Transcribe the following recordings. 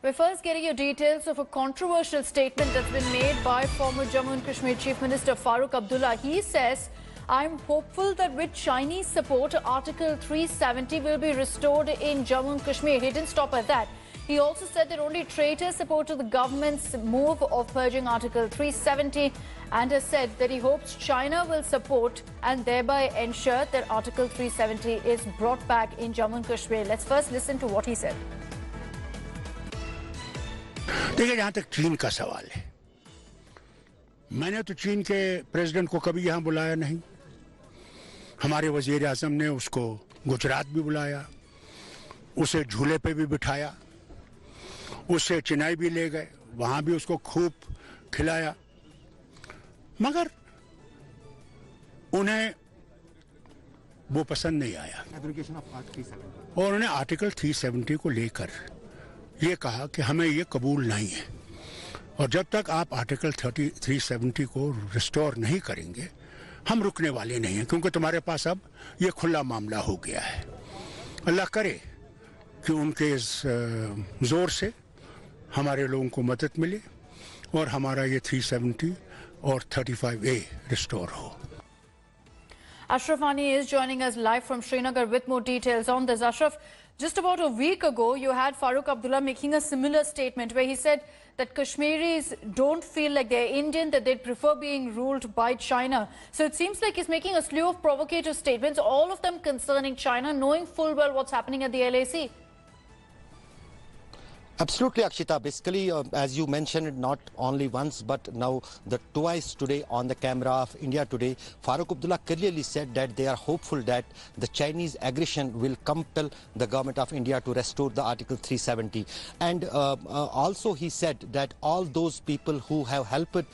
We're first getting you details of a controversial statement that's been made by former Jammu and Kashmir Chief Minister Farooq Abdullah. He says, "I'm hopeful that with Chinese support, Article 370 will be restored in Jammu and Kashmir." He didn't stop at that. He also said that only traitors supported the government's move of purging Article 370 and has said that he hopes China will support and thereby ensure that Article 370 is brought back in Jammu and Kashmir. Let's first listen to what he said. देखिए, जहाँ तक चीन का सवाल है, मैंने तो चीन के प्रेसिडेंट को कभी यहाँ बुलाया नहीं। हमारे वजीर आजम ने उसको गुजरात भी बुलाया, उसे झूले पे भी बिठाया, उससे चेन्नई भी ले गए, वहाँ भी उसको खूब खिलाया, मगर उन्हें वो पसंद नहीं आया और उन्होंने आर्टिकल 370 को लेकर ये कहा कि हमें ये कबूल नहीं है और जब तक आप आर्टिकल 370 को रिस्टोर नहीं करेंगे हम रुकने वाले नहीं हैं, क्योंकि तुम्हारे पास अब ये खुला मामला हो गया है। अल्लाह करे कि उनके इस जोर से हमारे लोगों को मदद मिले और हमारा ये 370 और 35A रिस्टोर हो। Ashraf Ani is joining us live from Srinagar with more details on this. Ashraf, just about a week ago, you had Farooq Abdullah making a similar statement where he said that Kashmiris don't feel like they're Indian, that they'd prefer being ruled by China. So it seems like he's making a slew of provocative statements, all of them concerning China, knowing full well what's happening at the LAC. Absolutely, Akshita. Basically, as you mentioned, not only once, but now the twice today on the camera of India Today, Farooq Abdullah clearly said that they are hopeful that the Chinese aggression will compel the government of India to restore the Article 370. And also he said that all those people who have helped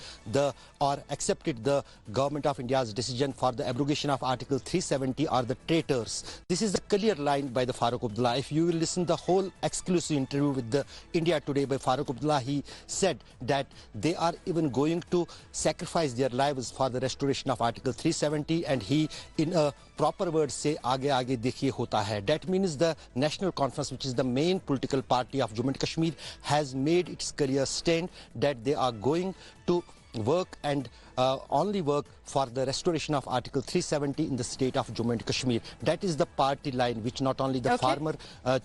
or accepted the government of India's decision for the abrogation of Article 370 are the traitors. This is a clear line by the Farooq Abdullah. If you will listen the whole exclusive interview with the India Today by Farooq Abdullah, he said that they are even going to sacrifice their lives for the restoration of Article 370, and he in a proper word say aage aage dekhiye hota hai. That means the National Conference, which is the main political party of Jammu and Kashmir, has made its clear stand that they are going to work and only work for the restoration of Article 370 in the state of Jammu and Kashmir. That is the party line which not only the former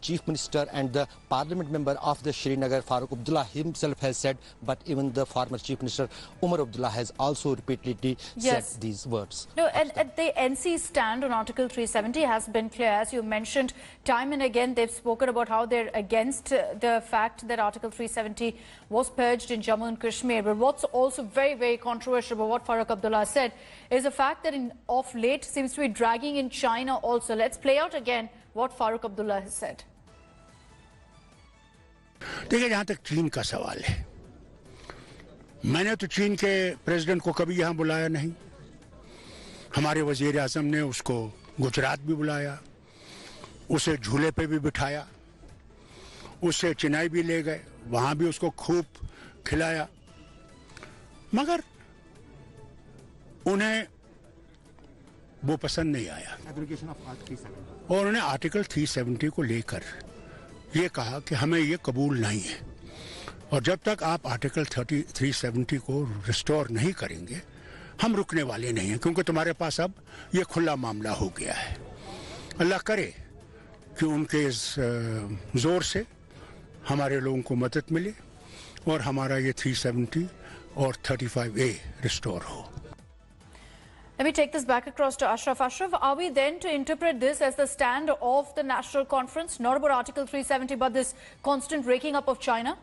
Chief Minister and the Parliament member of the Srinagar, Farooq Abdullah himself has said, but even the former Chief Minister Umar Abdullah has also repeatedly said these words. No, and the NC stand on Article 370 has been clear. As you mentioned, time and again they've spoken about how they're against the fact that Article 370 was purged in Jammu and Kashmir. But what's also very, very controversial about what Farooq Abdullah said is the fact that of late seems to be dragging in China also. Let's play out again what Farooq Abdullah has said. देखिए, जहाँ तक चीन का सवाल है, मैंने तो चीन के प्रेसिडेंट को कभी यहाँ बुलाया नहीं। हमारे वजीर आजम ने उसको गुजरात भी बुलाया, उसे झूले पे भी बिठाया, उससे चेन्नई भी ले गए, वहाँ भी उसको खूब खिलाया, मगर उन्हें वो पसंद नहीं आया और उन्होंने आर्टिकल 370 को लेकर ये कहा कि हमें ये कबूल नहीं है और जब तक आप आर्टिकल 370 को रिस्टोर नहीं करेंगे हम रुकने वाले नहीं हैं, क्योंकि तुम्हारे पास अब ये खुला मामला हो गया है। अल्लाह करे कि उनके इस जोर से हमारे लोगों को मदद मिले और हमारा ये 370 और 35A रिस्टोर हो। Let me take this back across to Ashraf. Ashraf, are we then to interpret this as the stand of the National Conference, not about Article 370, but this constant breaking up of China?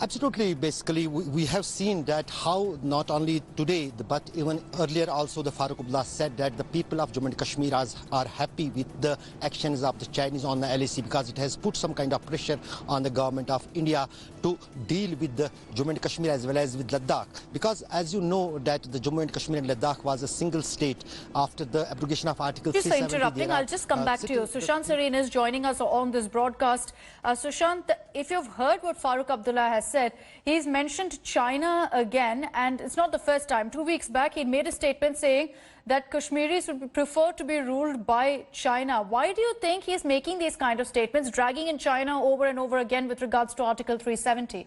Absolutely. Basically, we have seen that how not only today, but even earlier also the Farooq Abdullah said that the people of Jammu and Kashmir are happy with the actions of the Chinese on the LAC because it has put some kind of pressure on the government of India to deal with the Jammu and Kashmir as well as with Ladakh. Because as you know that the Jammu and Kashmir and Ladakh was a single state after the abrogation of Article 370. Just for interrupting, I'll just come back to you. Sushant Sareen is joining us on this broadcast. Sushant, if you've heard what Farooq Abdullah has has said. He's mentioned China again, and it's not the first time. 2 weeks back, he made a statement saying that Kashmiris would prefer to be ruled by China. Why do you think he's making these kind of statements, dragging in China over and over again with regards to Article 370?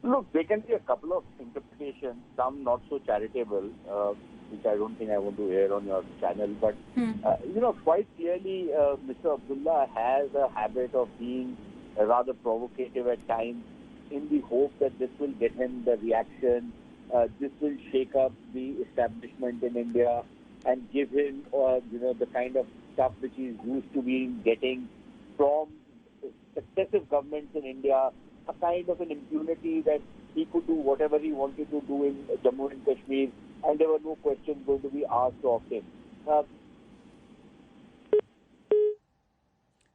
Look, there can be a couple of interpretations, some not so charitable, which I don't think I want to air on your channel. But, quite clearly, Mr. Abdullah has a habit of being rather provocative at times in the hope that this will get him the reaction, this will shake up the establishment in India and give him, the kind of stuff which he's used to being getting from successive governments in India, a kind of an impunity that he could do whatever he wanted to do in Jammu and Kashmir, and there were no questions going to be asked of him.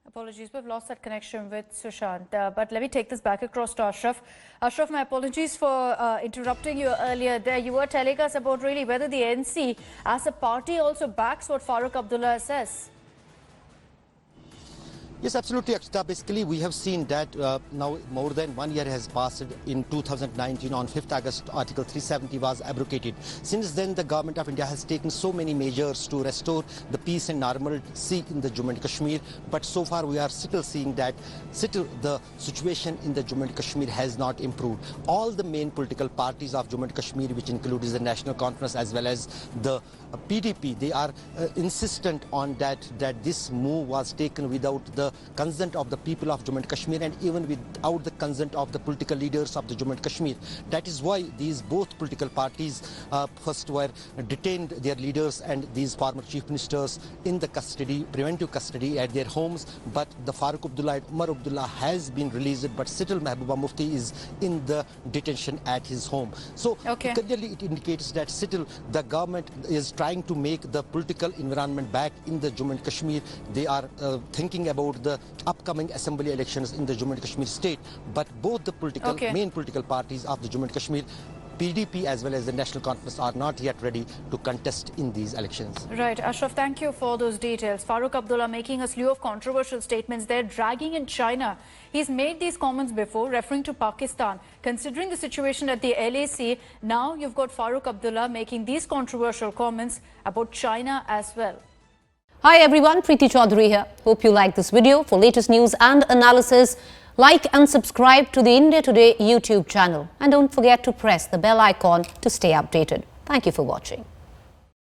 Apologies, we've lost that connection with Sushant. But let me take this back across to Ashraf. Ashraf, my apologies for interrupting you earlier there. You were telling us about really whether the NC as a party also backs what Farooq Abdullah says. Yes, absolutely, Akshita. Basically, we have seen that now more than 1 year has passed. In 2019, on 5th August, Article 370 was abrogated. Since then, the government of India has taken so many measures to restore the peace and normalcy in the Jammu and Kashmir. But so far, we are still seeing that the situation in the Jammu and Kashmir has not improved. All the main political parties of Jammu and Kashmir, which includes the National Conference as well as the PDP, they are insistent on that this move was taken without the consent of the people of Jammu and Kashmir, and even without the consent of the political leaders of the Jammu and Kashmir. That is why these both political parties first were detained their leaders and these former chief ministers in the custody, preventive custody at their homes. But the Farooq Abdullah and Umar Abdullah has been released, but still Mehbooba Mufti is in the detention at his home. So clearly it indicates that still the government is trying to make the political environment back in the Jammu and Kashmir. They are thinking about the upcoming assembly elections in the Jammu and Kashmir state. But both the main political parties of the Jammu and Kashmir, PDP as well as the National Conference, are not yet ready to contest in these elections. Right, Ashraf, thank you for those details. Farooq Abdullah making a slew of controversial statements there, dragging in China. He's made these comments before, referring to Pakistan. Considering the situation at the LAC, now you've got Farooq Abdullah making these controversial comments about China as well. Hi everyone, Preeti Chaudhary here. Hope you like this video. For latest news and analysis, like and subscribe to the India Today YouTube channel. And don't forget to press the bell icon to stay updated. Thank you for watching.